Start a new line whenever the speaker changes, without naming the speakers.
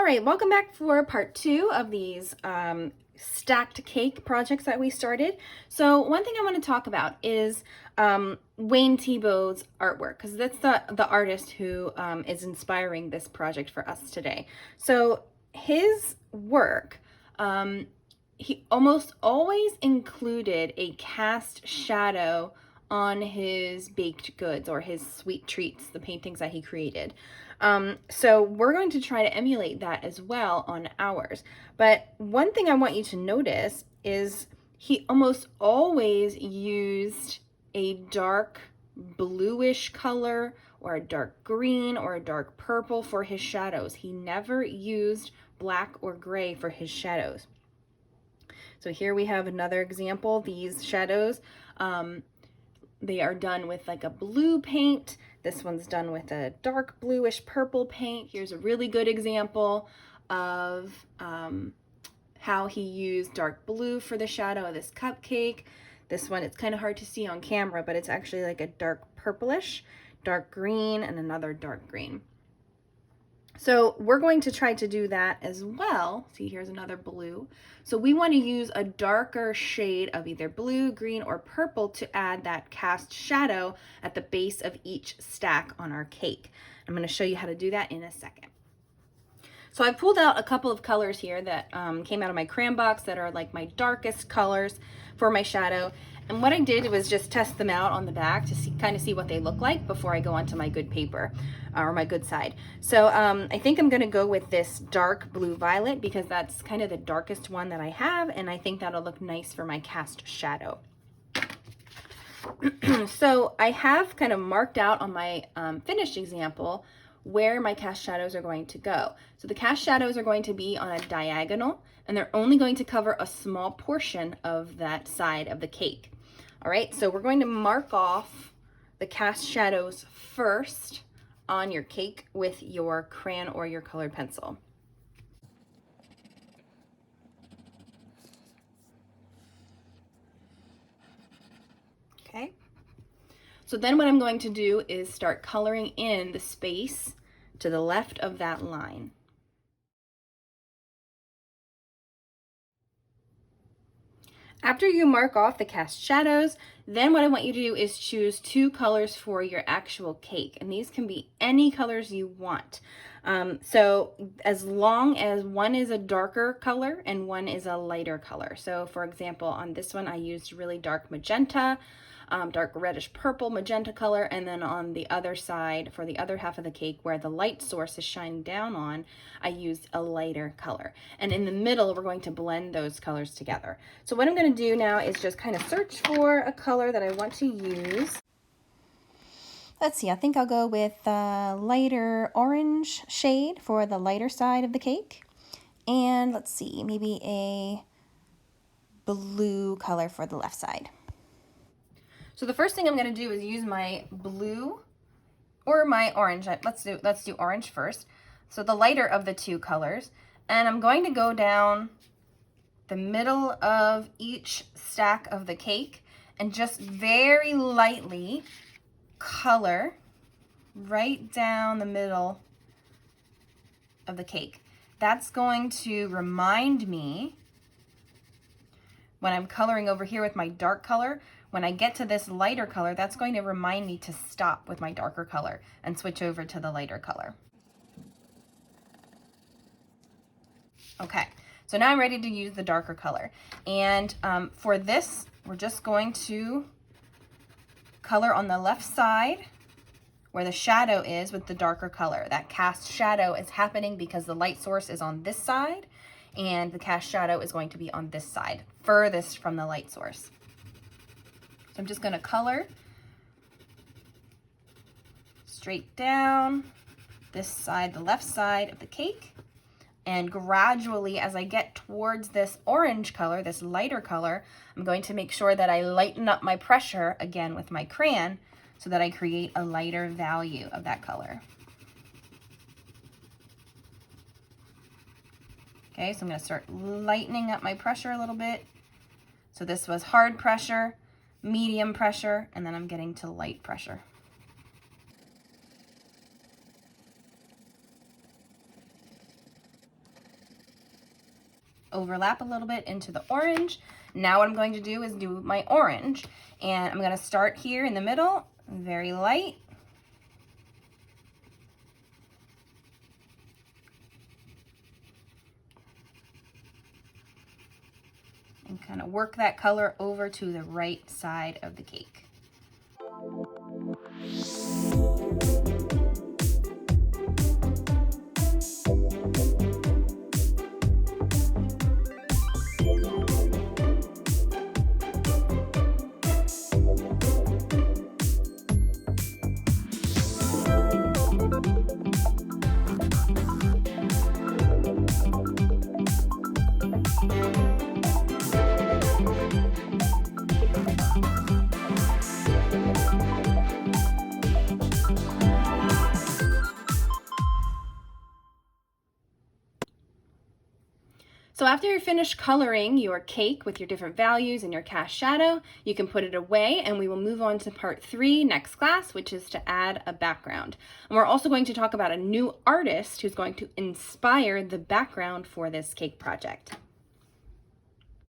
right, welcome back for part 2 of these stacked cake projects that we started. So one thing I want to talk about is Wayne Thiebaud's artwork, because that's the artist who is inspiring this project for us today. So his work, he almost always included a cast shadow on his baked goods or his sweet treats, the paintings that he created. So we're going to try to emulate that as well on ours. But one thing I want you to notice is he almost always used a dark bluish color or a dark green or a dark purple for his shadows. He never used black or gray for his shadows. So here we have another example. These shadows, they are done with like a blue paint. This one's done with a dark bluish purple paint. Here's a really good example of how he used dark blue for the shadow of this cupcake. This one, it's kind of hard to see on camera, but it's actually like a dark purplish, dark green, and another dark green. So we're going to try to do that as well. See, here's another blue. So we want to use a darker shade of either blue, green, or purple to add that cast shadow at the base of each stack on our cake. I'm going to show you how to do that in a second. So I pulled out a couple of colors here that came out of my crayon box that are like my darkest colors for my shadow. And what I did was just test them out on the back to kind of see what they look like before I go onto my good paper or my good side. So I think I'm gonna go with this dark blue violet because that's kind of the darkest one that I have, and I think that'll look nice for my cast shadow. So I have kind of marked out on my finished example where my cast shadows are going to go. So the cast shadows are going to be on a diagonal, and they're only going to cover a small portion of that side of the cake. All right, so we're going to mark off the cast shadows first on your cake with your crayon or your colored pencil. Okay. So then what I'm going to do is start coloring in the space to the left of that line. After you mark off the cast shadows, then what I want you to do is choose 2 colors for your actual cake. And these can be any colors you want. So as long as one is a darker color and one is a lighter color. So for example, on this one, I used really dark magenta, dark reddish purple magenta color, and then on the other side, for the other half of the cake where the light source is shining down on, I used a lighter color. And in the middle, we're going to blend those colors together. So what I'm going to do now is just kind of search for a color that I want to use. Let's see, I think I'll go with the lighter orange shade for the lighter side of the cake. And let's see, maybe a blue color for the left side. So the first thing I'm going to do is use my blue or my orange. Let's do orange first. So the lighter of the 2 colors. And I'm going to go down the middle of each stack of the cake and just very lightly color right down the middle of the cake. That's going to remind me, when I'm coloring over here with my dark color, when I get to this lighter color, that's going to remind me to stop with my darker color and switch over to the lighter color. Okay, so now I'm ready to use the darker color. And for this, we're just going to color on the left side where the shadow is with the darker color. That cast shadow is happening because the light source is on this side, and the cast shadow is going to be on this side, furthest from the light source. So I'm just going to color straight down this side, the left side of the cake. And gradually, as I get towards this orange color, this lighter color, I'm going to make sure that I lighten up my pressure again with my crayon so that I create a lighter value of that color. Okay, so I'm going to start lightening up my pressure a little bit. So this was hard pressure, medium pressure, and then I'm getting to light pressure. overlap a little bit into the orange. Now what I'm going to do is do my orange. And I'm gonna start here in the middle, very light. And kind of work that color over to the right side of the cake. So after you're finished coloring your cake with your different values and your cast shadow, you can put it away, and we will move on to part 3 next class, which is to add a background. And we're also going to talk about a new artist who's going to inspire the background for this cake project.